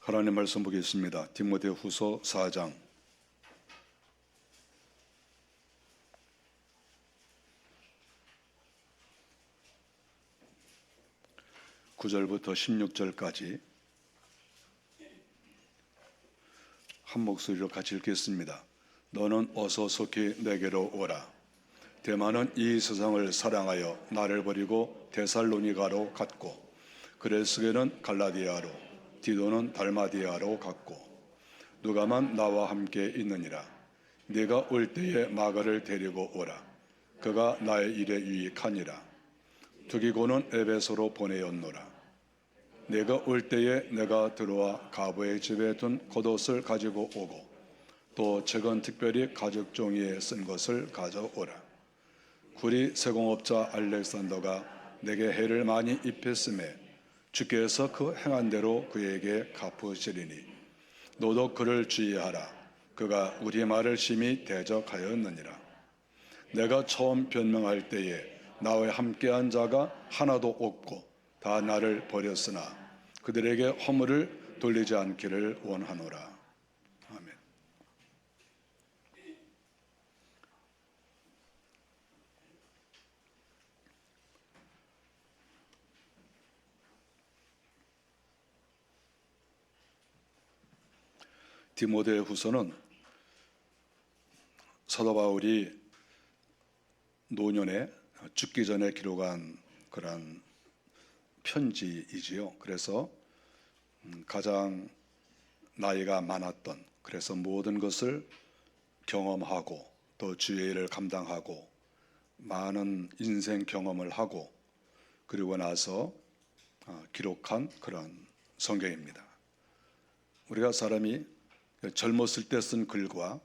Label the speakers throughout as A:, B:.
A: 하나님 말씀 보겠습니다. 디모데후서 4장 9절부터 16절까지 한 목소리로 같이 읽겠습니다. 너는 어서 속히 내게로 오라. 데마는 이 세상을 사랑하여 나를 버리고 데살로니가로 갔고, 그레스게는 갈라디아로, 디도는 달마디아로 갔고, 누가만 나와 함께 있느니라. 네가 올 때에 마가를 데리고 오라. 그가 나의 일에 유익하니라. 두기고는 에베소로 보내었노라. 내가 올 때에 내가 들어와 가부의 집에 둔 겉옷을 가지고 오고, 또 책은 특별히 가죽 종이에 쓴 것을 가져오라. 구리 세공업자 알렉산더가 내게 해를 많이 입혔음에 주께서 그 행한 대로 그에게 갚으시리니 너도 그를 주의하라. 그가 우리 말을 심히 대적하였느니라. 내가 처음 변명할 때에 나와 함께한 자가 하나도 없고 다 나를 버렸으나 그들에게 허물을 돌리지 않기를 원하노라. 아멘. 디모데후서는 사도 바울이 노년에 죽기 전에 기록한 그러한 편지이지요. 그래서 가장 나이가 많았던, 그래서 모든 것을 경험하고 또 주의 일을 감당하고 많은 인생 경험을 하고 그리고 나서 기록한 그런 성경입니다. 우리가 사람이 젊었을 때 쓴 글과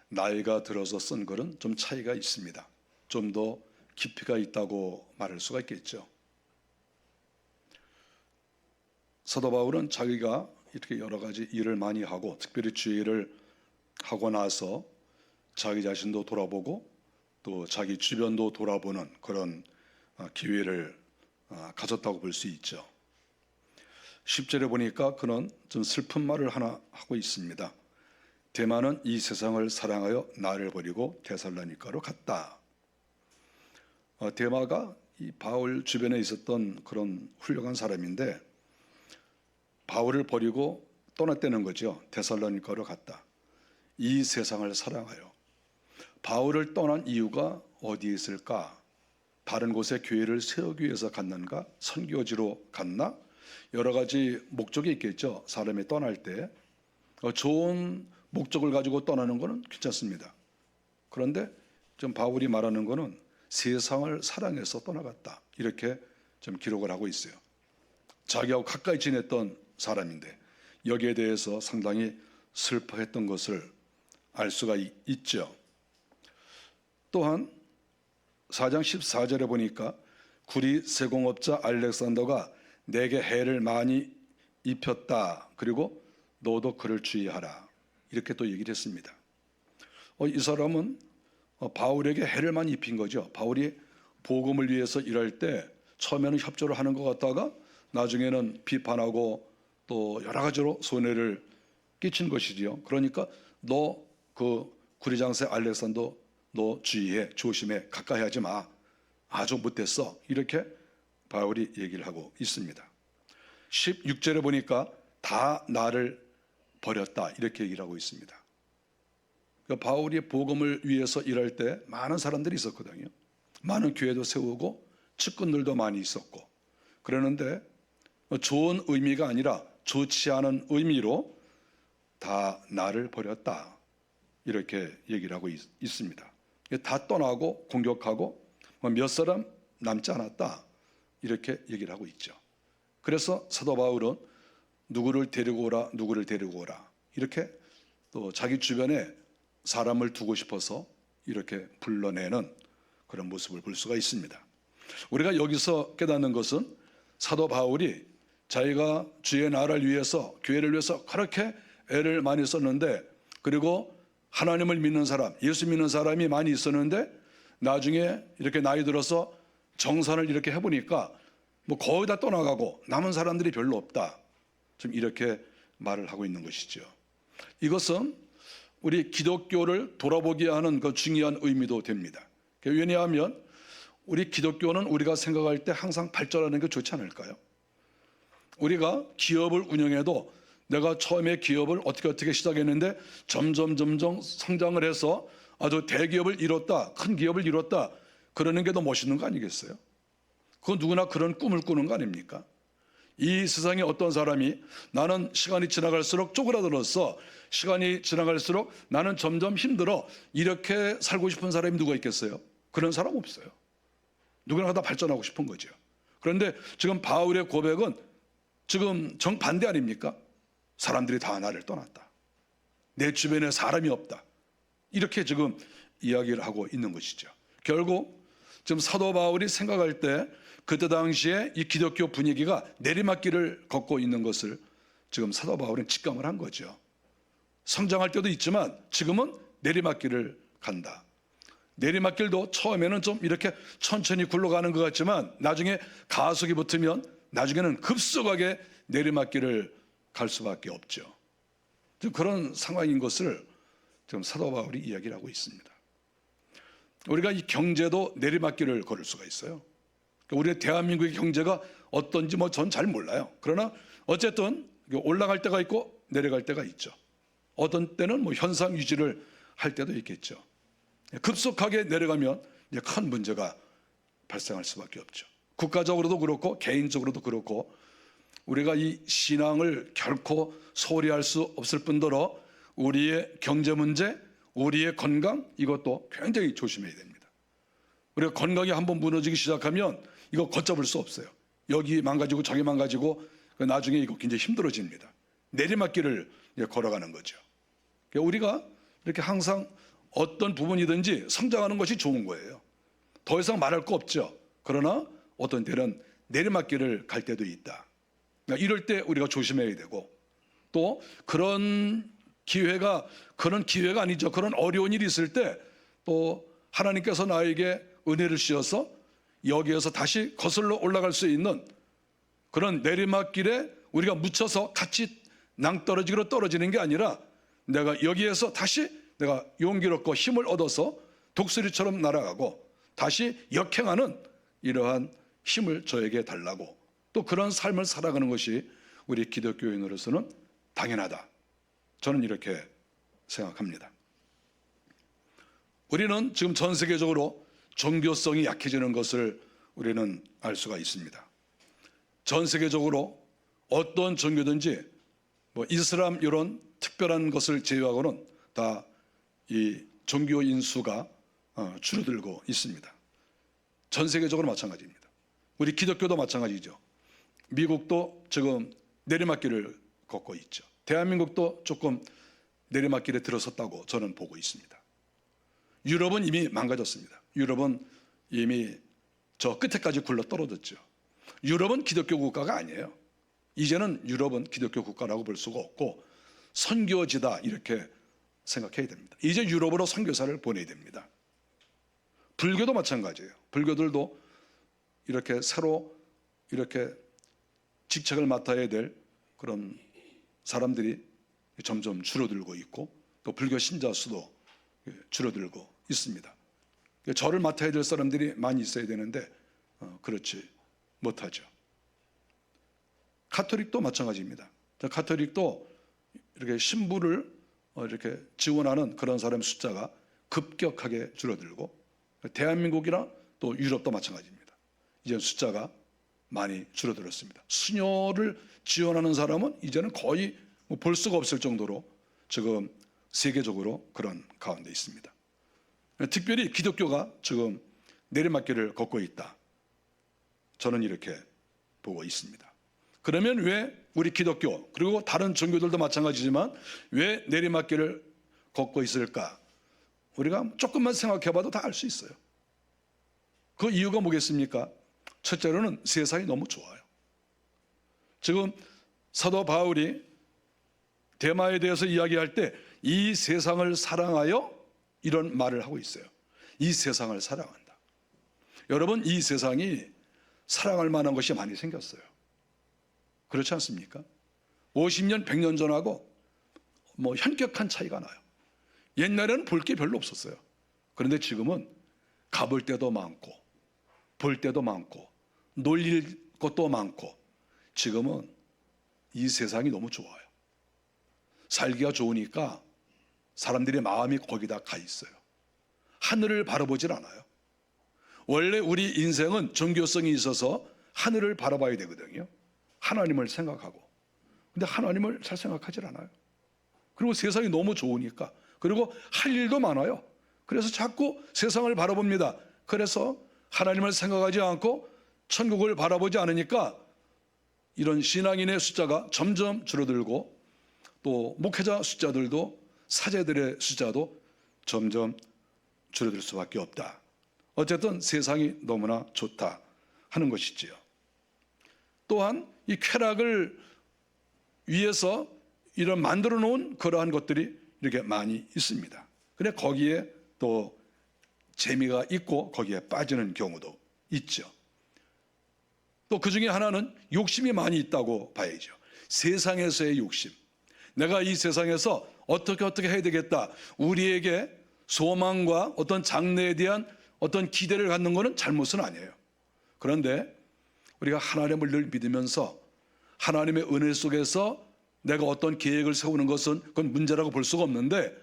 A: 나이가 들어서 쓴 글은 좀 차이가 있습니다. 좀 더 깊이가 있다고 말할 수가 있겠죠. 사도 바울은 자기가 이렇게 여러 가지 일을 많이 하고 특별히 주의 일을 하고 나서 자기 자신도 돌아보고 또 자기 주변도 돌아보는 그런 기회를 가졌다고 볼 수 있죠. 10절에 보니까 그는 좀 슬픈 말을 하나 하고 있습니다. 데마는 이 세상을 사랑하여 나를 버리고 데살로니가로 갔다. 데마가 이 바울 주변에 있었던 그런 훌륭한 사람인데 바울을 버리고 떠났다는 거죠. 데살로니가로 갔다. 이 세상을 사랑하여. 바울을 떠난 이유가 어디에 있을까? 다른 곳에 교회를 세우기 위해서 갔는가? 선교지로 갔나? 여러 가지 목적이 있겠죠. 사람이 떠날 때 좋은 목적을 가지고 떠나는 것은 괜찮습니다. 그런데 좀 바울이 말하는 것은 세상을 사랑해서 떠나갔다, 이렇게 좀 기록을 하고 있어요. 자기하고 가까이 지냈던 사람인데 여기에 대해서 상당히 슬퍼했던 것을 알 수가 있죠. 또한 4장 14절에 보니까 구리 세공업자 알렉산더가 내게 해를 많이 입혔다. 그리고 너도 그를 주의하라. 이렇게 또 얘기를 했습니다. 이 사람은 바울에게 해를 많이 입힌 거죠. 바울이 복음을 위해서 일할 때 처음에는 협조를 하는 것 같다가 나중에는 비판하고 또 여러 가지로 손해를 끼친 것이지요. 그러니까 너 그 구리장세 알렉산더 너 주의해, 조심해, 가까이 하지 마, 아주 못됐어, 이렇게 바울이 얘기를 하고 있습니다. 16절에 보니까 다 나를 버렸다, 이렇게 얘기를 하고 있습니다. 그러니까 바울이 복음을 위해서 일할 때 많은 사람들이 있었거든요. 많은 교회도 세우고 측근들도 많이 있었고, 그러는데 좋은 의미가 아니라 좋지 않은 의미로 다 나를 버렸다, 이렇게 얘기를 하고 있습니다. 다 떠나고 공격하고 몇 사람 남지 않았다, 이렇게 얘기를 하고 있죠. 그래서 사도 바울은 누구를 데리고 오라, 누구를 데리고 오라, 이렇게 또 자기 주변에 사람을 두고 싶어서 이렇게 불러내는 그런 모습을 볼 수가 있습니다. 우리가 여기서 깨닫는 것은 사도 바울이 자기가 주의 나라를 위해서, 교회를 위해서 그렇게 애를 많이 썼는데, 그리고 하나님을 믿는 사람, 예수 믿는 사람이 많이 있었는데 나중에 이렇게 나이 들어서 정산을 이렇게 해보니까 뭐 거의 다 떠나가고 남은 사람들이 별로 없다, 좀 이렇게 말을 하고 있는 것이죠. 이것은 우리 기독교를 돌아보게 하는 그 중요한 의미도 됩니다. 왜냐하면 우리 기독교는 우리가 생각할 때 항상 발전하는 게 좋지 않을까요? 우리가 기업을 운영해도 내가 처음에 기업을 어떻게 시작했는데 점점 성장을 해서 아주 대기업을 이뤘다, 큰 기업을 이뤘다, 그러는 게 더 멋있는 거 아니겠어요? 그건 누구나 그런 꿈을 꾸는 거 아닙니까? 이 세상에 어떤 사람이 나는 시간이 지나갈수록 쪼그라들었어, 시간이 지나갈수록 나는 점점 힘들어, 이렇게 살고 싶은 사람이 누가 있겠어요? 그런 사람 없어요. 누구나 다 발전하고 싶은 거죠. 그런데 지금 바울의 고백은 지금 정반대 아닙니까? 사람들이 다 나를 떠났다, 내 주변에 사람이 없다, 이렇게 지금 이야기를 하고 있는 것이죠. 결국 지금 사도 바울이 생각할 때 그때 당시에 이 기독교 분위기가 내리막길을 걷고 있는 것을 지금 사도 바울은 직감을 한 거죠. 성장할 때도 있지만 지금은 내리막길을 간다. 내리막길도 처음에는 좀 이렇게 천천히 굴러가는 것 같지만 나중에 가속이 붙으면 나중에는 급속하게 내리막길을 갈 수밖에 없죠. 그런 상황인 것을 지금 사도 바울이 이야기를 하고 있습니다. 우리가 이 경제도 내리막길을 걸을 수가 있어요. 우리 대한민국의 경제가 어떤지 전 잘 몰라요. 그러나 어쨌든 올라갈 때가 있고 내려갈 때가 있죠. 어떤 때는 현상 유지를 할 때도 있겠죠. 급속하게 내려가면 이제 큰 문제가 발생할 수밖에 없죠. 국가적으로도 그렇고 개인적으로도 그렇고 우리가 이 신앙을 결코 소홀히 할 수 없을 뿐더러 우리의 경제 문제, 우리의 건강, 이것도 굉장히 조심해야 됩니다. 우리가 건강이 한번 무너지기 시작하면 이거 걷잡을 수 없어요. 여기 망가지고 저기 망가지고 나중에 이거 굉장히 힘들어집니다. 내리막길을 걸어가는 거죠. 우리가 이렇게 항상 어떤 부분이든지 성장하는 것이 좋은 거예요. 더 이상 말할 거 없죠. 그러나 어떤 때는 내리막길을 갈 때도 있다. 이럴 때 우리가 조심해야 되고, 또 그런 기회가 아니죠. 그런 어려운 일이 있을 때 또 하나님께서 나에게 은혜를 주셔서 여기에서 다시 거슬러 올라갈 수 있는 그런 내리막길에 우리가 묻혀서 같이 낭떠러지기로 떨어지는 게 아니라 내가 여기에서 다시 내가 용기를 얻고 힘을 얻어서 독수리처럼 날아가고 다시 역행하는 이러한 힘을 저에게 달라고, 또 그런 삶을 살아가는 것이 우리 기독교인으로서는 당연하다. 저는 이렇게 생각합니다. 우리는 지금 전 세계적으로 종교성이 약해지는 것을 우리는 알 수가 있습니다. 전 세계적으로 어떤 종교든지 이슬람 이런 특별한 것을 제외하고는 다 이 종교인 수가 줄어들고 있습니다. 전 세계적으로 마찬가지입니다. 우리 기독교도 마찬가지죠. 미국도 지금 내리막길을 걷고 있죠. 대한민국도 조금 내리막길에 들어섰다고 저는 보고 있습니다. 유럽은 이미 망가졌습니다. 유럽은 이미 저 끝에까지 굴러 떨어졌죠. 유럽은 기독교 국가가 아니에요. 이제는 유럽은 기독교 국가라고 볼 수가 없고 선교지다 이렇게 생각해야 됩니다. 이제 유럽으로 선교사를 보내야 됩니다. 불교도 마찬가지예요. 불교들도 이렇게 새로 이렇게 직책을 맡아야 될 그런 사람들이 점점 줄어들고 있고, 또 불교 신자 수도 줄어들고 있습니다. 절을 맡아야 될 사람들이 많이 있어야 되는데 그렇지 못하죠. 가톨릭도 마찬가지입니다. 가톨릭도 이렇게 신부를 이렇게 지원하는 그런 사람 숫자가 급격하게 줄어들고, 대한민국이나 또 유럽도 마찬가지입니다. 이제 숫자가 많이 줄어들었습니다. 수녀를 지원하는 사람은 이제는 거의 볼 수가 없을 정도로 지금 세계적으로 그런 가운데 있습니다. 특별히 기독교가 지금 내리막길을 걷고 있다. 저는 이렇게 보고 있습니다. 그러면 왜 우리 기독교 그리고 다른 종교들도 마찬가지지만 왜 내리막길을 걷고 있을까? 우리가 조금만 생각해 봐도 다 알 수 있어요. 그 이유가 뭐겠습니까? 첫째로는 세상이 너무 좋아요. 지금 사도 바울이 데마에 대해서 이야기할 때 이 세상을 사랑하여 이런 말을 하고 있어요. 이 세상을 사랑한다. 여러분, 이 세상이 사랑할 만한 것이 많이 생겼어요. 그렇지 않습니까? 50년, 100년 전하고 뭐 현격한 차이가 나요. 옛날에는 볼 게 별로 없었어요. 그런데 지금은 가볼 때도 많고 볼 때도 많고 놀릴 것도 많고 지금은 이 세상이 너무 좋아요. 살기가 좋으니까 사람들의 마음이 거기다 가 있어요. 하늘을 바라보질 않아요. 원래 우리 인생은 종교성이 있어서 하늘을 바라봐야 되거든요. 하나님을 생각하고. 근데 하나님을 잘 생각하질 않아요. 그리고 세상이 너무 좋으니까. 그리고 할 일도 많아요. 그래서 자꾸 세상을 바라봅니다. 그래서 하나님을 생각하지 않고 천국을 바라보지 않으니까 이런 신앙인의 숫자가 점점 줄어들고 또 목회자 숫자들도 사제들의 숫자도 점점 줄어들 수밖에 없다. 어쨌든 세상이 너무나 좋다 하는 것이지요. 또한 이 쾌락을 위해서 이런 만들어 놓은 그러한 것들이 이렇게 많이 있습니다. 근데 거기에 또 재미가 있고 거기에 빠지는 경우도 있죠. 또 그 중에 하나는 욕심이 많이 있다고 봐야죠. 세상에서의 욕심. 내가 이 세상에서 어떻게 해야 되겠다. 우리에게 소망과 어떤 장래에 대한 어떤 기대를 갖는 것은 잘못은 아니에요. 그런데 우리가 하나님을 늘 믿으면서 하나님의 은혜 속에서 내가 어떤 계획을 세우는 것은 그건 문제라고 볼 수가 없는데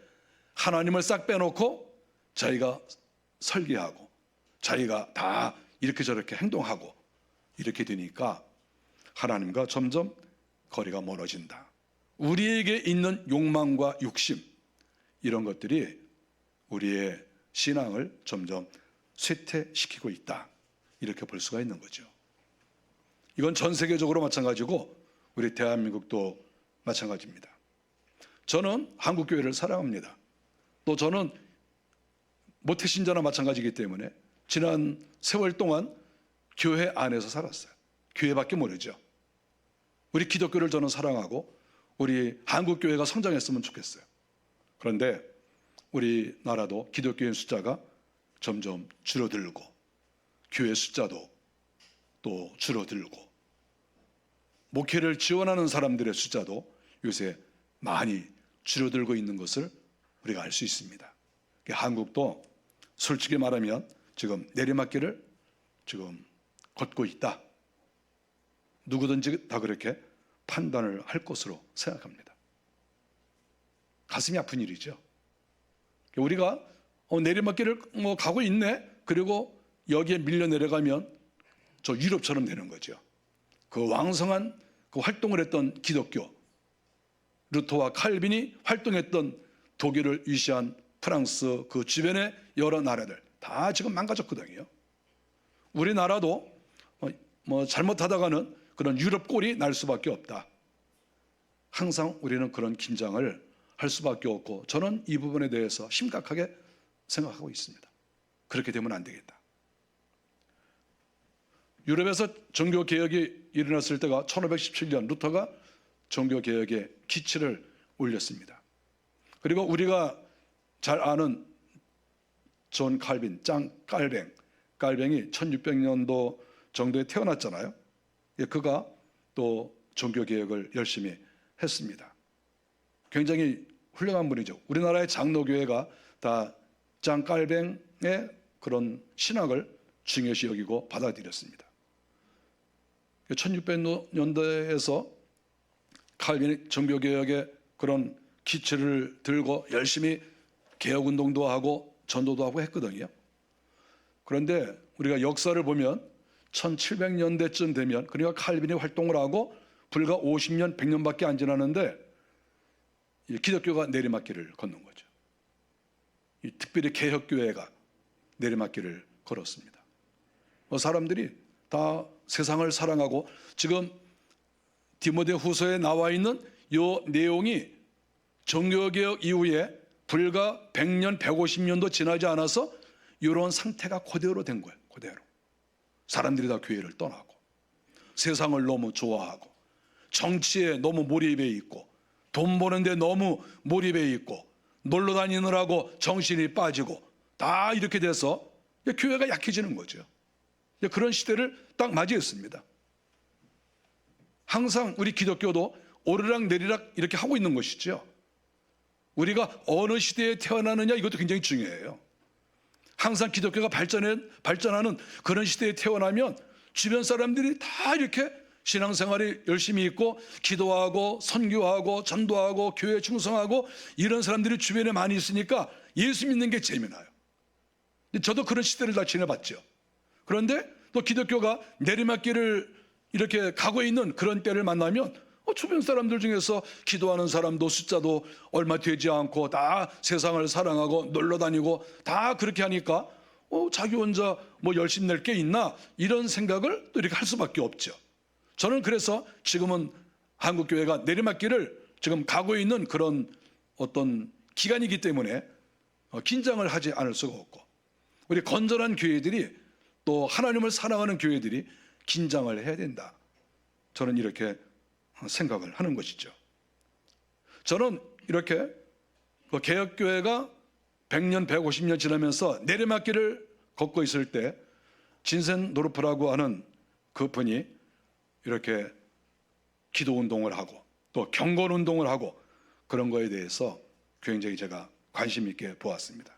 A: 하나님을 싹 빼놓고 자기가 설계하고 자기가 다 이렇게 저렇게 행동하고 이렇게 되니까 하나님과 점점 거리가 멀어진다. 우리에게 있는 욕망과 욕심 이런 것들이 우리의 신앙을 점점 쇠퇴시키고 있다. 이렇게 볼 수가 있는 거죠. 이건 전 세계적으로 마찬가지고 우리 대한민국도 마찬가지입니다. 저는 한국교회를 사랑합니다. 또 저는 모태신자나 마찬가지이기 때문에 지난 세월 동안 교회 안에서 살았어요. 교회밖에 모르죠. 우리 기독교를 저는 사랑하고 우리 한국교회가 성장했으면 좋겠어요. 그런데 우리나라도 기독교인 숫자가 점점 줄어들고 교회 숫자도 또 줄어들고 목회를 지원하는 사람들의 숫자도 요새 많이 줄어들고 있는 것을 우리가 알 수 있습니다. 한국도 솔직히 말하면 지금 내리막길을 지금 걷고 있다. 누구든지 다 그렇게 판단을 할 것으로 생각합니다. 가슴이 아픈 일이죠. 우리가 내리막길을 가고 있네. 그리고 여기에 밀려 내려가면 저 유럽처럼 되는 거죠. 그 왕성한 그 활동을 했던 기독교, 루터와 칼빈이 활동했던 독일을 위시한 프랑스 그 주변의 여러 나라들 다 지금 망가졌거든요. 우리나라도 잘못하다가는 그런 유럽 꼴이 날 수밖에 없다. 항상 우리는 그런 긴장을 할 수밖에 없고 저는 이 부분에 대해서 심각하게 생각하고 있습니다. 그렇게 되면 안 되겠다. 유럽에서 종교개혁이 일어났을 때가 1517년 루터가 종교개혁의 기치를 올렸습니다. 그리고 우리가 잘 아는 존 칼빈, 짱 깔뱅이 1600년도 정도에 태어났잖아요. 그가 또 종교개혁을 열심히 했습니다. 굉장히 훌륭한 분이죠. 우리나라의 장로교회가 다 짱 깔뱅의 그런 신학을 중요시 여기고 받아들였습니다. 1600년대에서 칼빈이 종교개혁의 그런 기치를 들고 열심히 개혁운동도 하고 전도도 하고 했거든요. 그런데 우리가 역사를 보면 1700년대쯤 되면 그러니까 칼빈이 활동을 하고 불과 50년, 100년밖에 안 지났는데 기독교가 내리막길을 걷는 거죠. 특별히 개혁교회가 내리막길을 걸었습니다. 사람들이 다 세상을 사랑하고 지금 디모데후서에 나와 있는 이 내용이 종교개혁 이후에 불과 100년, 150년도 지나지 않아서 이런 상태가 그대로 된 거예요. 그대로. 사람들이 다 교회를 떠나고 세상을 너무 좋아하고 정치에 너무 몰입해 있고 돈 버는데 너무 몰입해 있고 놀러 다니느라고 정신이 빠지고 다 이렇게 돼서 교회가 약해지는 거죠. 그런 시대를 딱 맞이했습니다. 항상 우리 기독교도 오르락 내리락 이렇게 하고 있는 것이죠. 우리가 어느 시대에 태어나느냐 이것도 굉장히 중요해요. 항상 기독교가 발전하는 그런 시대에 태어나면 주변 사람들이 다 이렇게 신앙생활이 열심히 있고 기도하고 선교하고 전도하고 교회 충성하고 이런 사람들이 주변에 많이 있으니까 예수 믿는 게 재미나요. 저도 그런 시대를 다 지내봤죠. 그런데 또 기독교가 내리막길을 이렇게 가고 있는 그런 때를 만나면 주변 사람들 중에서 기도하는 사람도 숫자도 얼마 되지 않고 다 세상을 사랑하고 놀러 다니고 다 그렇게 하니까 자기 혼자 뭐 열심히 낼 게 있나 이런 생각을 또 이렇게 할 수밖에 없죠. 저는 그래서 지금은 한국교회가 내리막길을 지금 가고 있는 그런 어떤 기간이기 때문에 긴장을 하지 않을 수가 없고, 우리 건전한 교회들이 또 하나님을 사랑하는 교회들이 긴장을 해야 된다, 저는 이렇게 생각을 하는 것이죠. 저는 이렇게 개혁교회가 100년 150년 지나면서 내리막길을 걷고 있을 때 진센 노르프라고 하는 그분이 이렇게 기도운동을 하고 또 경건운동을 하고 그런 거에 대해서 굉장히 제가 관심 있게 보았습니다.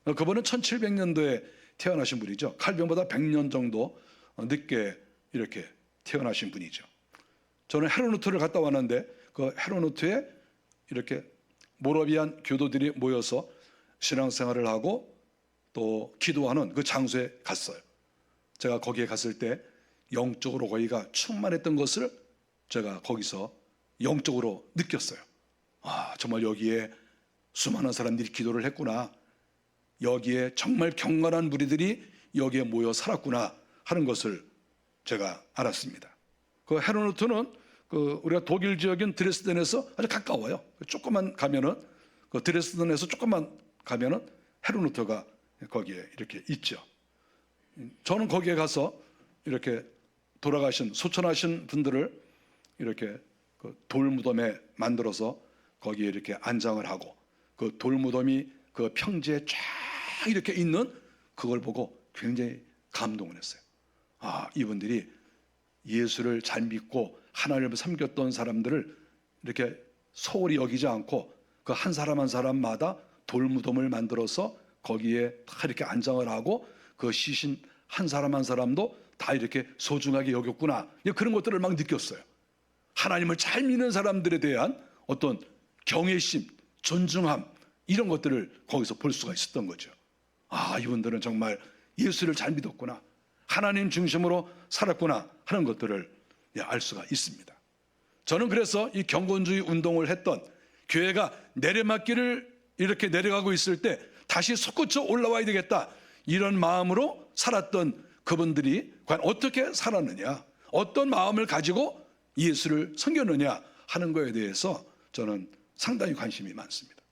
A: 그분은 1700년도에 태어나신 분이죠. 칼빈보다 100년 정도 늦게 이렇게 태어나신 분이죠. 저는 헤르누트를 갔다 왔는데 그 헤르누트에 이렇게 모라비안 교도들이 모여서 신앙생활을 하고 또 기도하는 그 장소에 갔어요. 제가 거기에 갔을 때 영적으로 거기가 충만했던 것을 제가 거기서 영적으로 느꼈어요. 정말 여기에 수많은 사람들이 기도를 했구나, 여기에 정말 경건한 무리들이 여기에 모여 살았구나 하는 것을 제가 알았습니다. 그 헤르누트는 우리가 독일 지역인 드레스덴에서 아주 가까워요. 조금만 가면은, 그 드레스덴에서 조금만 가면은 헤르누트가 거기에 이렇게 있죠. 저는 거기에 가서 이렇게 돌아가신, 소천하신 분들을 이렇게 그 돌무덤에 만들어서 거기에 이렇게 안장을 하고 그 돌무덤이 그 평지에 쫙 이렇게 있는 그걸 보고 굉장히 감동을 했어요. 이분들이 예수를 잘 믿고 하나님을 섬겼던 사람들을 이렇게 소홀히 여기지 않고 그 한 사람 한 사람마다 돌무덤을 만들어서 거기에 다 이렇게 안장을 하고 그 시신 한 사람 한 사람도 다 이렇게 소중하게 여겼구나, 그런 것들을 막 느꼈어요. 하나님을 잘 믿는 사람들에 대한 어떤 경외심, 존중함, 이런 것들을 거기서 볼 수가 있었던 거죠. 이분들은 정말 예수를 잘 믿었구나, 하나님 중심으로 살았구나 하는 것들을 알 수가 있습니다. 저는 그래서 이 경건주의 운동을 했던 교회가 내리막길을 이렇게 내려가고 있을 때 다시 솟구쳐 올라와야 되겠다, 이런 마음으로 살았던 그분들이 과연 어떻게 살았느냐, 어떤 마음을 가지고 예수를 섬겼느냐 하는 것에 대해서 저는 상당히 관심이 많습니다.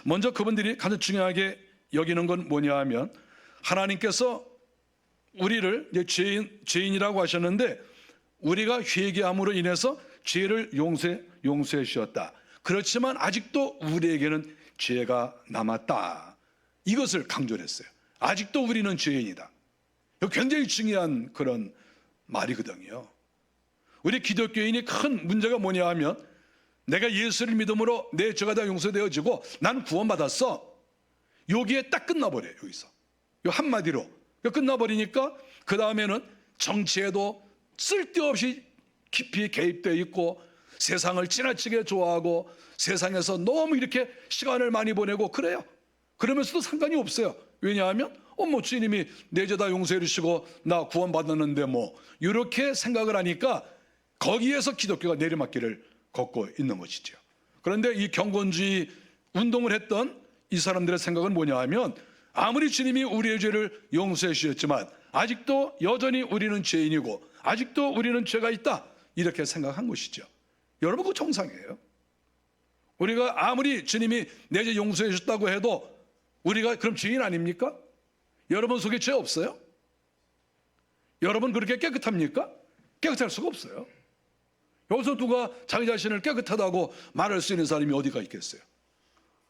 A: 먼저 그분들이 가장 중요하게 여기는 건 뭐냐 하면, 하나님께서 우리를 죄인이라고 하셨는데 우리가 회개함으로 인해서 죄를 용서해 주셨다. 그렇지만 아직도 우리에게는 죄가 남았다, 이것을 강조를 했어요. 아직도 우리는 죄인이다. 이거 굉장히 중요한 그런 말이거든요. 우리 기독교인이 큰 문제가 뭐냐 하면, 내가 예수를 믿음으로 내 죄가 다 용서되어지고 난 구원받았어, 여기에 딱 끝나버려요. 여기서 요 한마디로 끝나버리니까 그 다음에는 정치에도 쓸데없이 깊이 개입되어 있고 세상을 지나치게 좋아하고 세상에서 너무 이렇게 시간을 많이 보내고 그래요. 그러면서도 상관이 없어요. 왜냐하면 주님이 내 죄 다 용서해 주시고 나 구원받았는데 이렇게 생각을 하니까 거기에서 기독교가 내리막길을 걷고 있는 것이죠. 그런데 이 경건주의 운동을 했던 이 사람들의 생각은 뭐냐 하면, 아무리 주님이 우리의 죄를 용서해 주셨지만 아직도 여전히 우리는 죄인이고 아직도 우리는 죄가 있다, 이렇게 생각한 것이죠. 여러분, 그거 정상이에요. 우리가 아무리 주님이 내 죄 용서해 주셨다고 해도 우리가 그럼 죄인 아닙니까? 여러분 속에 죄 없어요? 여러분 그렇게 깨끗합니까? 깨끗할 수가 없어요. 여기서 누가 자기 자신을 깨끗하다고 말할 수 있는 사람이 어디가 있겠어요?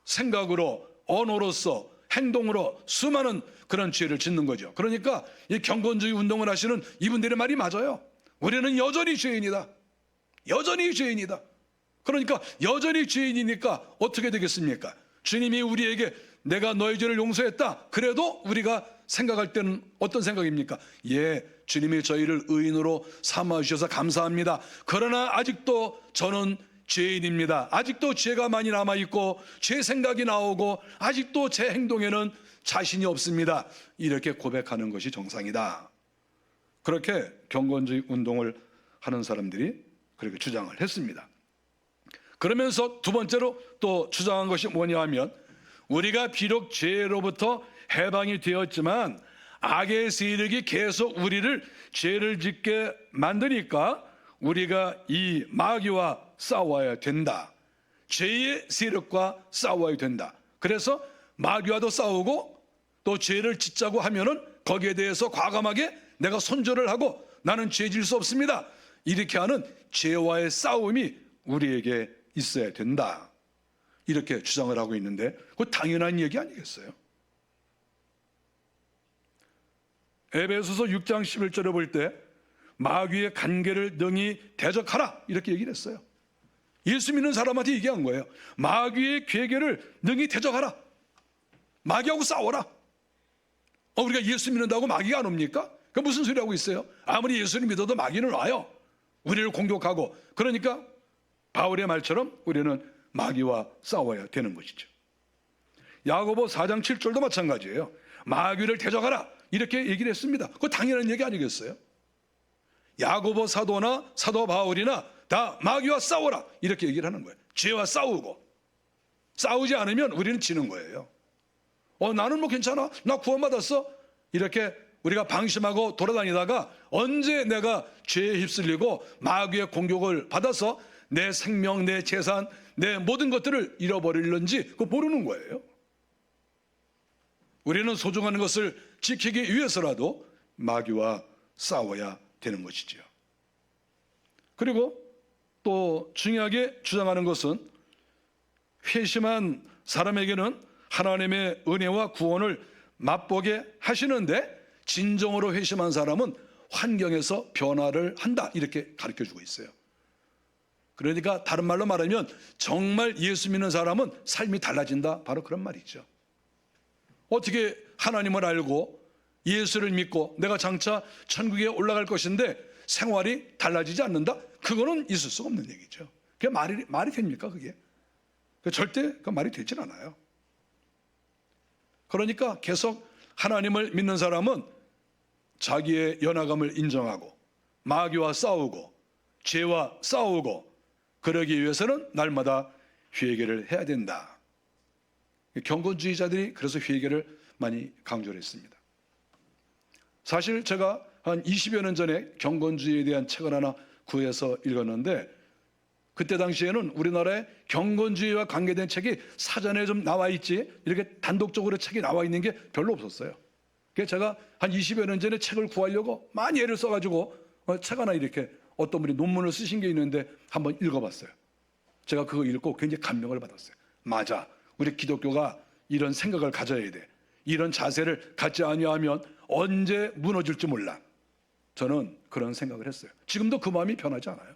A: 생각으로, 언어로서, 행동으로 수많은 그런 죄를 짓는 거죠. 그러니까 이 경건주의 운동을 하시는 이분들의 말이 맞아요. 우리는 여전히 죄인이다. 여전히 죄인이다. 그러니까 여전히 죄인이니까 어떻게 되겠습니까? 주님이 우리에게 내가 너희 죄를 용서했다. 그래도 우리가 생각할 때는 어떤 생각입니까? 예, 주님이 저희를 의인으로 삼아주셔서 감사합니다. 그러나 아직도 저는 죄인입니다. 아직도 죄가 많이 남아있고 죄 생각이 나오고 아직도 제 행동에는 자신이 없습니다. 이렇게 고백하는 것이 정상이다. 그렇게 경건주의 운동을 하는 사람들이 그렇게 주장을 했습니다. 그러면서 두 번째로 또 주장한 것이 뭐냐 하면 우리가 비록 죄로부터 해방이 되었지만 악의 세력이 계속 우리를 죄를 짓게 만드니까 우리가 이 마귀와 싸워야 된다. 죄의 세력과 싸워야 된다. 그래서 마귀와도 싸우고 또 죄를 짓자고 하면은 거기에 대해서 과감하게 내가 손절을 하고 나는 죄 질 수 없습니다. 이렇게 하는 죄와의 싸움이 우리에게 있어야 된다. 이렇게 주장을 하고 있는데 그거 당연한 얘기 아니겠어요? 에베소서 6장 11절에 볼 때 마귀의 간계를 능히 대적하라 이렇게 얘기를 했어요. 예수 믿는 사람한테 얘기한 거예요. 마귀의 괴계를 능히 대적하라. 마귀하고 싸워라. 우리가 예수 믿는다고 마귀가 안 옵니까? 그 무슨 소리 하고 있어요? 아무리 예수를 믿어도 마귀는 와요. 우리를 공격하고. 그러니까 바울의 말처럼 우리는 마귀와 싸워야 되는 것이죠. 야고보 4장 7절도 마찬가지예요. 마귀를 대적하라 이렇게 얘기를 했습니다. 그거 당연한 얘기 아니겠어요? 야고보 사도나 사도 바울이나 다 마귀와 싸워라 이렇게 얘기를 하는 거예요. 죄와 싸우고 싸우지 않으면 우리는 지는 거예요. 나는 뭐 괜찮아, 나 구원받았어 이렇게 우리가 방심하고 돌아다니다가 언제 내가 죄에 휩쓸리고 마귀의 공격을 받아서 내 생명, 내 재산, 내 모든 것들을 잃어버릴는지 그거 모르는 거예요. 우리는 소중한 것을 지키기 위해서라도 마귀와 싸워야 되는 것이지요. 그리고 또 중요하게 주장하는 것은 회심한 사람에게는 하나님의 은혜와 구원을 맛보게 하시는데 진정으로 회심한 사람은 환경에서 변화를 한다 이렇게 가르쳐주고 있어요. 그러니까 다른 말로 말하면 정말 예수 믿는 사람은 삶이 달라진다 바로 그런 말이죠. 어떻게 하나님을 알고 예수를 믿고 내가 장차 천국에 올라갈 것인데 생활이 달라지지 않는다? 그거는 있을 수가 없는 얘기죠. 그게 말이 됩니까 그게? 절대 그 말이 되질 않아요. 그러니까 계속 하나님을 믿는 사람은 자기의 연약함을 인정하고 마귀와 싸우고 죄와 싸우고 그러기 위해서는 날마다 회개를 해야 된다. 경건주의자들이 그래서 회개를 많이 강조를 했습니다. 사실 제가 한 20여 년 전에 경건주의에 대한 책을 하나 구해서 읽었는데 그때 당시에는 우리나라에 경건주의와 관계된 책이 사전에 좀 나와 있지 이렇게 단독적으로 책이 나와 있는 게 별로 없었어요. 그래서 제가 한 20여 년 전에 책을 구하려고 많이 애를 써가지고 책 하나 이렇게 어떤 분이 논문을 쓰신 게 있는데 한번 읽어봤어요. 제가 그거 읽고 굉장히 감명을 받았어요. 맞아, 우리 기독교가 이런 생각을 가져야 돼. 이런 자세를 갖지 아니하면 언제 무너질지 몰라. 저는 그런 생각을 했어요. 지금도 그 마음이 변하지 않아요.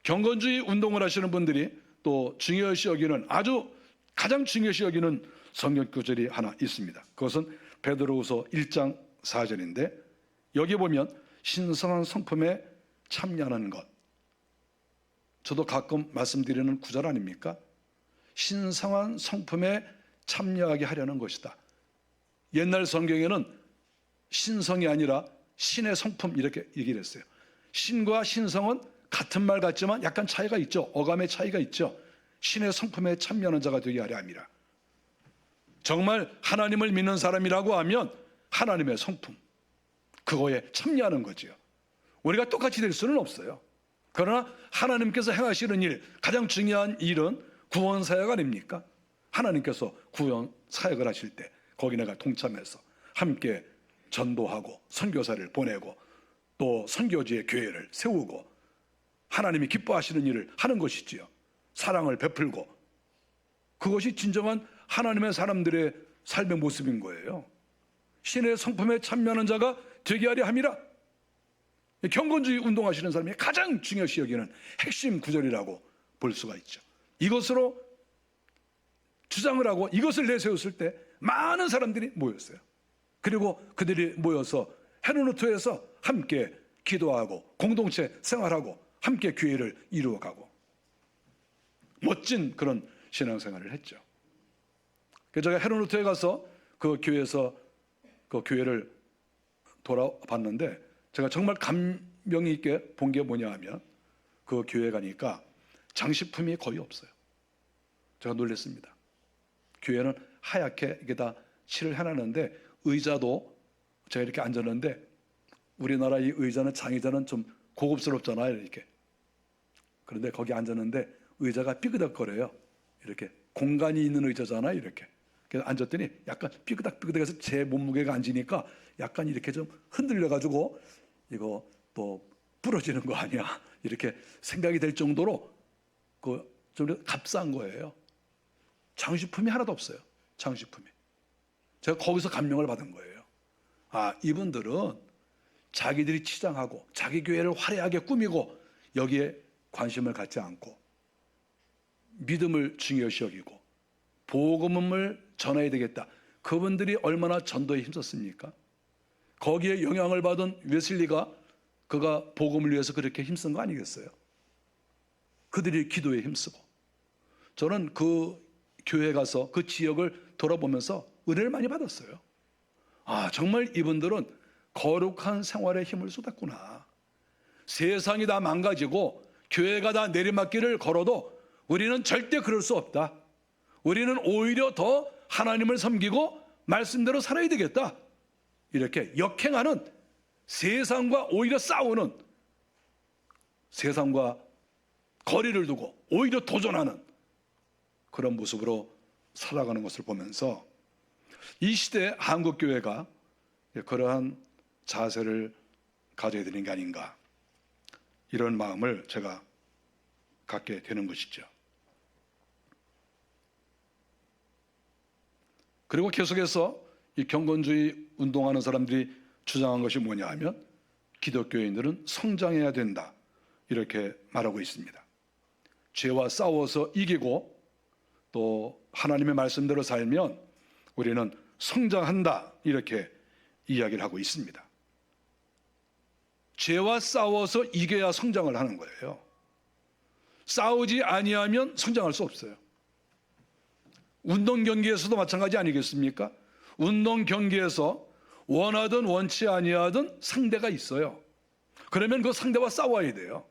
A: 경건주의 운동을 하시는 분들이 또 중요시 여기는 아주 가장 중요시 여기는 성경 구절이 하나 있습니다. 그것은 베드로후서 1장 4절인데 여기 보면 신성한 성품에 참여하는 것. 저도 가끔 말씀드리는 구절 아닙니까? 신성한 성품에 참여하게 하려는 것이다. 옛날 성경에는 신성이 아니라 신의 성품 이렇게 얘기를 했어요. 신과 신성은 같은 말 같지만 약간 차이가 있죠. 어감의 차이가 있죠. 신의 성품에 참여하는 자가 되게 하려 함이라. 정말 하나님을 믿는 사람이라고 하면 하나님의 성품 그거에 참여하는 거지요. 우리가 똑같이 될 수는 없어요. 그러나 하나님께서 행하시는 일, 가장 중요한 일은 구원 사역 아닙니까? 하나님께서 구원 사역을 하실 때 거기 내가 동참해서 함께 전도하고 선교사를 보내고 또 선교지의 교회를 세우고 하나님이 기뻐하시는 일을 하는 것이지요. 사랑을 베풀고 그것이 진정한 하나님의 사람들의 삶의 모습인 거예요. 신의 성품에 참여하는 자가 되게 하려 함이라. 경건주의 운동하시는 사람이 가장 중요시 여기는 핵심 구절이라고 볼 수가 있죠. 이것으로 주장을 하고 이것을 내세웠을 때 많은 사람들이 모였어요. 그리고 그들이 모여서 헤르누트에서 함께 기도하고 공동체 생활하고 함께 교회를 이루어가고 멋진 그런 신앙생활을 했죠. 그래서 제가 헤르누트에 가서 그 교회에서 그 교회를 돌아봤는데 제가 정말 감명 있게 본 게 뭐냐 하면 그 교회 가니까 장식품이 거의 없어요. 제가 놀랐습니다. 교회는 하얗게 이게 다 칠을 해놨는데 의자도 제가 이렇게 앉았는데 우리나라 이 의자는 장의자는 좀 고급스럽잖아요, 이렇게. 그런데 거기 앉았는데 의자가 삐그덕거려요. 이렇게 공간이 있는 의자잖아요, 이렇게. 그래서 앉았더니 약간 삐그덕삐그덕해서 제 몸무게가 앉으니까 약간 이렇게 좀 흔들려가지고 이거 또 부러지는 거 아니야 이렇게 생각이 될 정도로 그 좀 값싼 거예요. 장식품이 하나도 없어요. 장식품이. 제가 거기서 감명을 받은 거예요. 아, 이분들은 자기들이 치장하고 자기 교회를 화려하게 꾸미고 여기에 관심을 갖지 않고 믿음을 중요시 여기고 복음을 전해야 되겠다. 그분들이 얼마나 전도에 힘썼습니까? 거기에 영향을 받은 웨슬리가 그가 복음을 위해서 그렇게 힘쓴 거 아니겠어요? 그들이 기도에 힘쓰고 저는 그 교회 가서 그 지역을 돌아보면서 은혜를 많이 받았어요. 아, 정말 이분들은 거룩한 생활에 힘을 쏟았구나. 세상이 다 망가지고 교회가 다 내리막길을 걸어도 우리는 절대 그럴 수 없다. 우리는 오히려 더 하나님을 섬기고 말씀대로 살아야 되겠다. 이렇게 역행하는 세상과 오히려 싸우는 세상과 거리를 두고 오히려 도전하는 그런 모습으로 살아가는 것을 보면서 이 시대 한국교회가 그러한 자세를 가져야 되는 게 아닌가 이런 마음을 제가 갖게 되는 것이죠. 그리고 계속해서 이 경건주의 운동하는 사람들이 주장한 것이 뭐냐 하면 기독교인들은 성장해야 된다 이렇게 말하고 있습니다. 죄와 싸워서 이기고 또 하나님의 말씀대로 살면 우리는 성장한다 이렇게 이야기를 하고 있습니다. 죄와 싸워서 이겨야 성장을 하는 거예요. 싸우지 아니하면 성장할 수 없어요. 운동 경기에서도 마찬가지 아니겠습니까? 운동 경기에서 원하든 원치 아니하든 상대가 있어요. 그러면 그 상대와 싸워야 돼요.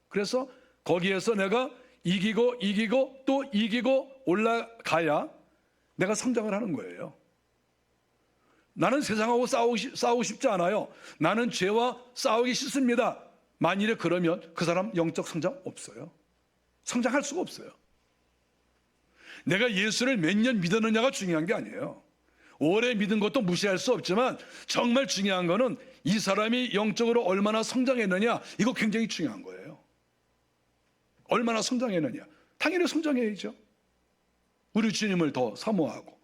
A: 그래서 거기에서 내가 이기고 또 이기고 올라가야 내가 성장을 하는 거예요. 나는 세상하고 싸우고 싶지 않아요. 나는 죄와 싸우기 싫습니다. 만일에 그러면 그 사람 영적 성장 없어요. 성장할 수가 없어요. 내가 예수를 몇 년 믿었느냐가 중요한 게 아니에요. 오래 믿은 것도 무시할 수 없지만 정말 중요한 거는 이 사람이 영적으로 얼마나 성장했느냐, 이거 굉장히 중요한 거예요. 얼마나 성장했느냐. 당연히 성장해야죠. 우리 주님을 더 사모하고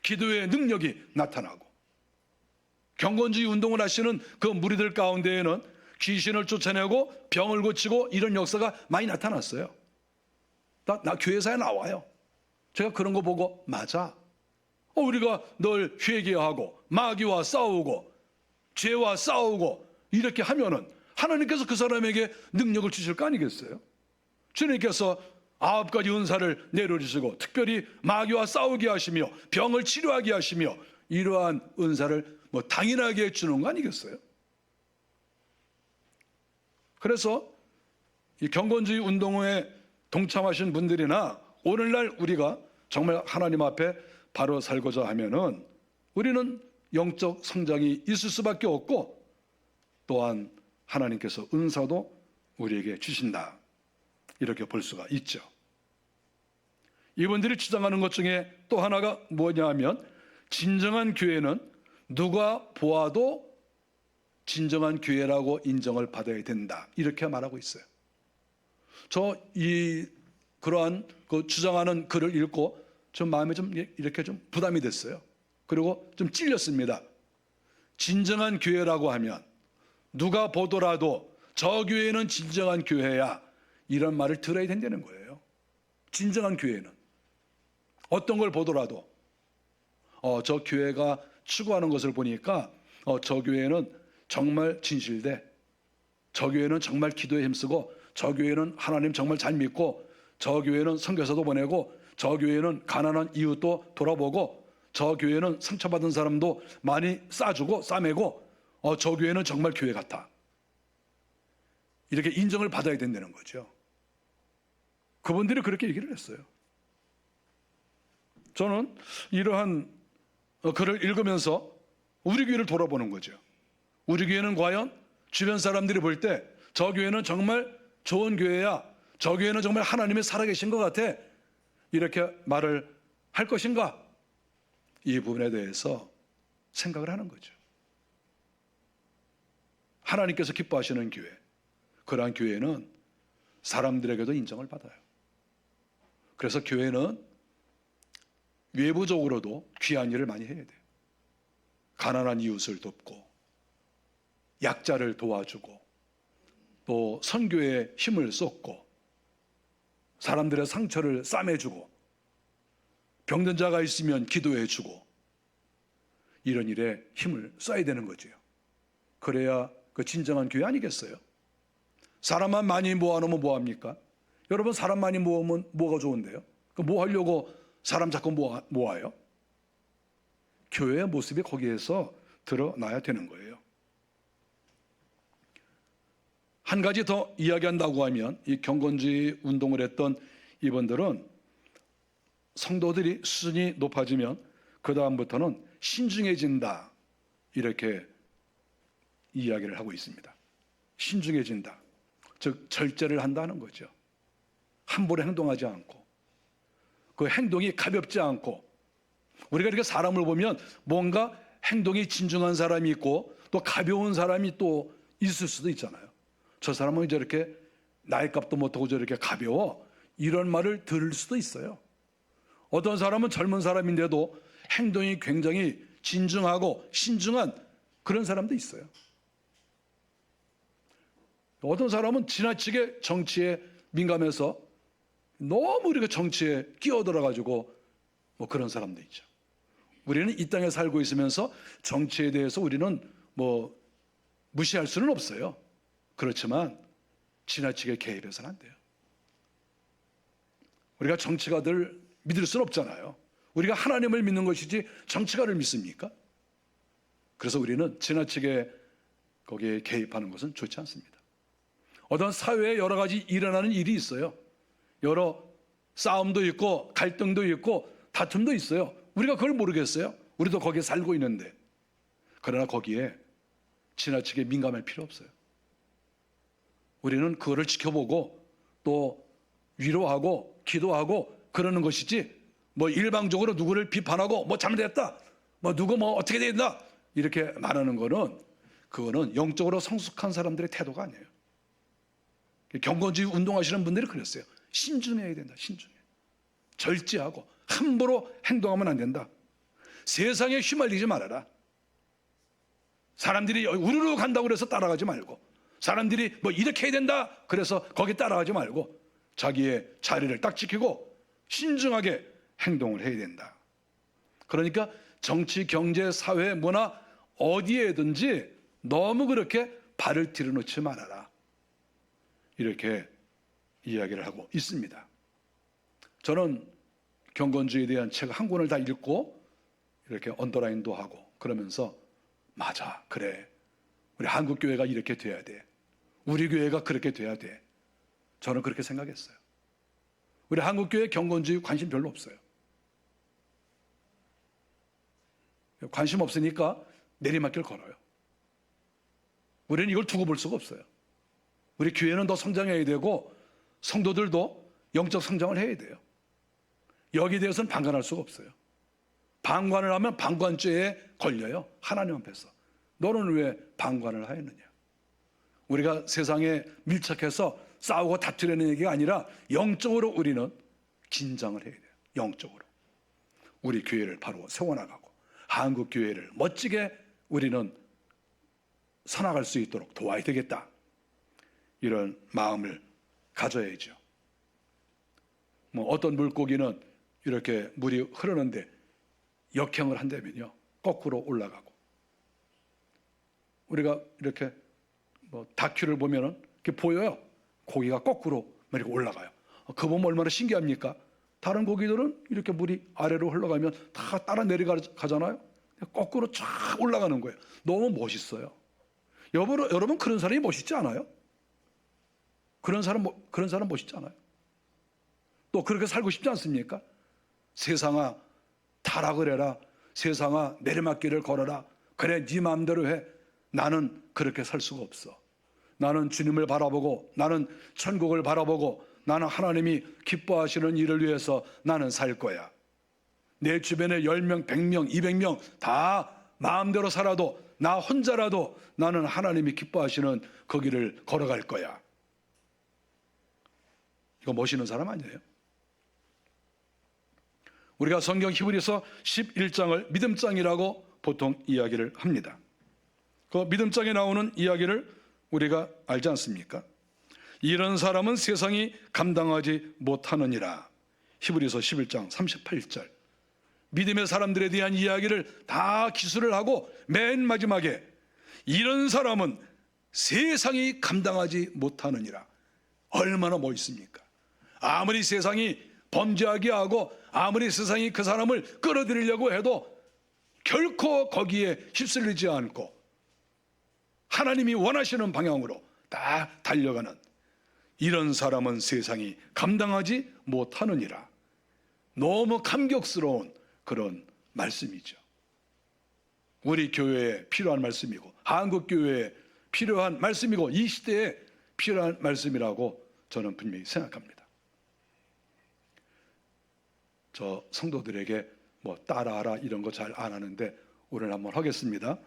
A: 기도의 능력이 나타나고 경건주의 운동을 하시는 그 무리들 가운데에는 귀신을 쫓아내고 병을 고치고 이런 역사가 많이 나타났어요. 나 교회사에 나와요. 제가 그런 거 보고 맞아. 우리가 늘 회개하고 마귀와 싸우고 죄와 싸우고 이렇게 하면은 하나님께서 그 사람에게 능력을 주실 거 아니겠어요? 주님께서 9가지 은사를 내려주시고 특별히 마귀와 싸우게 하시며 병을 치료하게 하시며 이러한 은사를 당연하게 주는 거 아니겠어요? 그래서 이 경건주의 운동에 동참하신 분들이나 오늘날 우리가 정말 하나님 앞에 바로 살고자 하면은 우리는 영적 성장이 있을 수밖에 없고 또한 하나님께서 은사도 우리에게 주신다. 이렇게 볼 수가 있죠. 이분들이 주장하는 것 중에 또 하나가 뭐냐 하면 진정한 교회는 누가 보아도 진정한 교회라고 인정을 받아야 된다. 이렇게 말하고 있어요. 그러한 그 주장하는 글을 읽고 좀 마음에 좀 이렇게 좀 부담이 됐어요. 그리고 좀 찔렸습니다. 진정한 교회라고 하면 누가 보더라도 저 교회는 진정한 교회야, 이런 말을 들어야 된다는 거예요. 진정한 교회는 어떤 걸 보더라도 저 교회가 추구하는 것을 보니까 저 교회는 정말 진실돼, 저 교회는 정말 기도에 힘쓰고, 저 교회는 하나님 정말 잘 믿고, 저 교회는 선교사도 보내고, 저 교회는 가난한 이웃도 돌아보고, 저 교회는 상처받은 사람도 많이 싸주고 싸매고, 저 교회는 정말 교회 같아, 이렇게 인정을 받아야 된다는 거죠. 그분들이 그렇게 얘기를 했어요. 저는 이러한 글을 읽으면서 우리 교회를 돌아보는 거죠. 우리 교회는 과연 주변 사람들이 볼 때 저 교회는 정말 좋은 교회야, 저 교회는 정말 하나님이 살아계신 것 같아, 이렇게 말을 할 것인가, 이 부분에 대해서 생각을 하는 거죠. 하나님께서 기뻐하시는 교회, 그러한 교회는 사람들에게도 인정을 받아요. 그래서 교회는 외부적으로도 귀한 일을 많이 해야 돼요. 가난한 이웃을 돕고, 약자를 도와주고, 또 선교에 힘을 쏟고, 사람들의 상처를 싸매주고, 병든 자가 있으면 기도해주고, 이런 일에 힘을 써야 되는 거죠. 그래야 그 진정한 교회 아니겠어요? 사람만 많이 모아놓으면 뭐합니까? 여러분, 사람 많이 모으면 뭐가 좋은데요? 뭐 하려고 사람 자꾸 모아요? 교회의 모습이 거기에서 드러나야 되는 거예요. 한 가지 더 이야기한다고 하면, 이 경건주의 운동을 했던 이분들은 성도들이 수준이 높아지면 그 다음부터는 신중해진다, 이렇게 이야기를 하고 있습니다. 신중해진다, 즉 절제를 한다는 거죠. 함부로 행동하지 않고, 그 행동이 가볍지 않고, 우리가 이렇게 사람을 보면 뭔가 행동이 진중한 사람이 있고 또 가벼운 사람이 또 있을 수도 있잖아요. 저 사람은 저렇게 나이값도 못하고 저렇게 가벼워, 이런 말을 들을 수도 있어요. 어떤 사람은 젊은 사람인데도 행동이 굉장히 진중하고 신중한 그런 사람도 있어요. 어떤 사람은 지나치게 정치에 민감해서 너무 우리가 정치에 끼어들어가지고 뭐 그런 사람도 있죠. 우리는 이 땅에 살고 있으면서 정치에 대해서 우리는 뭐 무시할 수는 없어요. 그렇지만 지나치게 개입해서는 안 돼요. 우리가 정치가들 믿을 수는 없잖아요. 우리가 하나님을 믿는 것이지 정치가를 믿습니까? 그래서 우리는 지나치게 거기에 개입하는 것은 좋지 않습니다. 어떤 사회에 여러 가지 일어나는 일이 있어요. 여러 싸움도 있고 갈등도 있고 다툼도 있어요. 우리가 그걸 모르겠어요? 우리도 거기에 살고 있는데. 그러나 거기에 지나치게 민감할 필요 없어요. 우리는 그거를 지켜보고 또 위로하고 기도하고 그러는 것이지, 뭐 일방적으로 누구를 비판하고 뭐 잘못했다, 뭐 누구 뭐 어떻게 된다, 이렇게 말하는 거는, 그거는 영적으로 성숙한 사람들의 태도가 아니에요. 경건주의 운동하시는 분들이 그랬어요. 신중해야 된다. 신중해. 절제하고 함부로 행동하면 안 된다. 세상에 휘말리지 말아라. 사람들이 우르르 간다고 그래서 따라가지 말고, 사람들이 뭐 이렇게 해야 된다 그래서 거기 따라가지 말고, 자기의 자리를 딱 지키고 신중하게 행동을 해야 된다. 그러니까 정치, 경제, 사회, 문화 어디에든지 너무 그렇게 발을 들여놓지 말아라, 이렇게 이야기를 하고 있습니다. 저는 경건주의에 대한 책 한 권을 다 읽고 이렇게 언더라인도 하고 그러면서, 맞아, 그래, 우리 한국교회가 이렇게 돼야 돼, 우리 교회가 그렇게 돼야 돼, 저는 그렇게 생각했어요. 우리 한국교회 경건주의 관심 별로 없어요. 관심 없으니까 내리막길 걸어요. 우리는 이걸 두고 볼 수가 없어요. 우리 교회는 더 성장해야 되고 성도들도 영적 성장을 해야 돼요. 여기에 대해서는 방관할 수가 없어요. 방관을 하면 방관죄에 걸려요. 하나님 앞에서. 너는 왜 방관을 하였느냐. 우리가 세상에 밀착해서 싸우고 다투려는 얘기가 아니라 영적으로 우리는 긴장을 해야 돼요. 영적으로 우리 교회를 바로 세워나가고 한국 교회를 멋지게 우리는 살아갈 수 있도록 도와야 되겠다. 이런 마음을 가져야죠. 어떤 물고기는 이렇게 물이 흐르는데 역행을 한다면요, 거꾸로 올라가고, 우리가 이렇게 다큐를 보면은 이렇게 보여요. 고기가 거꾸로 이렇게 올라가요. 그거 보면 얼마나 신기합니까? 다른 고기들은 이렇게 물이 아래로 흘러가면 다 따라 내려가잖아요. 거꾸로 쫙 올라가는 거예요. 너무 멋있어요. 여러분 그런 사람이 멋있지 않아요? 그런 사람 멋있지 않아요? 또 그렇게 살고 싶지 않습니까? 세상아 타락을 해라. 세상아 내리막길을 걸어라. 그래 네 마음대로 해. 나는 그렇게 살 수가 없어. 나는 주님을 바라보고, 나는 천국을 바라보고, 나는 하나님이 기뻐하시는 일을 위해서 나는 살 거야. 내 주변에 10명, 100명, 200명 다 마음대로 살아도 나 혼자라도 나는 하나님이 기뻐하시는 그 길을 걸어갈 거야. 이거 멋있는 사람 아니에요? 우리가 성경 히브리서 11장을 믿음장이라고 보통 이야기를 합니다. 그 믿음장에 나오는 이야기를 우리가 알지 않습니까? 이런 사람은 세상이 감당하지 못하느니라. 히브리서 11장 38절. 믿음의 사람들에 대한 이야기를 다 기술을 하고 맨 마지막에 이런 사람은 세상이 감당하지 못하느니라. 얼마나 멋있습니까? 아무리 세상이 범죄하게 하고 아무리 세상이 그 사람을 끌어들이려고 해도 결코 거기에 휩쓸리지 않고 하나님이 원하시는 방향으로 딱 달려가는 이런 사람은 세상이 감당하지 못하느니라. 너무 감격스러운 그런 말씀이죠. 우리 교회에 필요한 말씀이고 한국 교회에 필요한 말씀이고 이 시대에 필요한 말씀이라고 저는 분명히 생각합니다. 저 성도들에게 따라하라 이런 거 잘 안 하는데 오늘 한번 하겠습니다.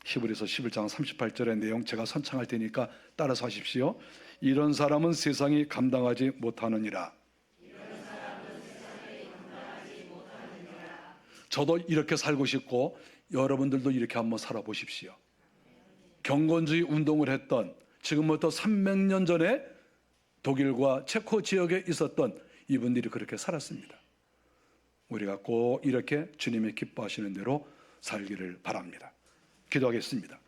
A: 히브리서 11장 38절의 내용 제가 선창할 테니까 따라서 하십시오. 이런 사람은 세상이 감당하지 못하느니라. 저도 이렇게 살고 싶고 여러분들도 이렇게 한번 살아보십시오. 경건주의 운동을 했던 지금부터 300년 전에 독일과 체코 지역에 있었던 이분들이 그렇게 살았습니다. 우리가 꼭 이렇게 주님의 기뻐하시는 대로 살기를 바랍니다. 기도하겠습니다.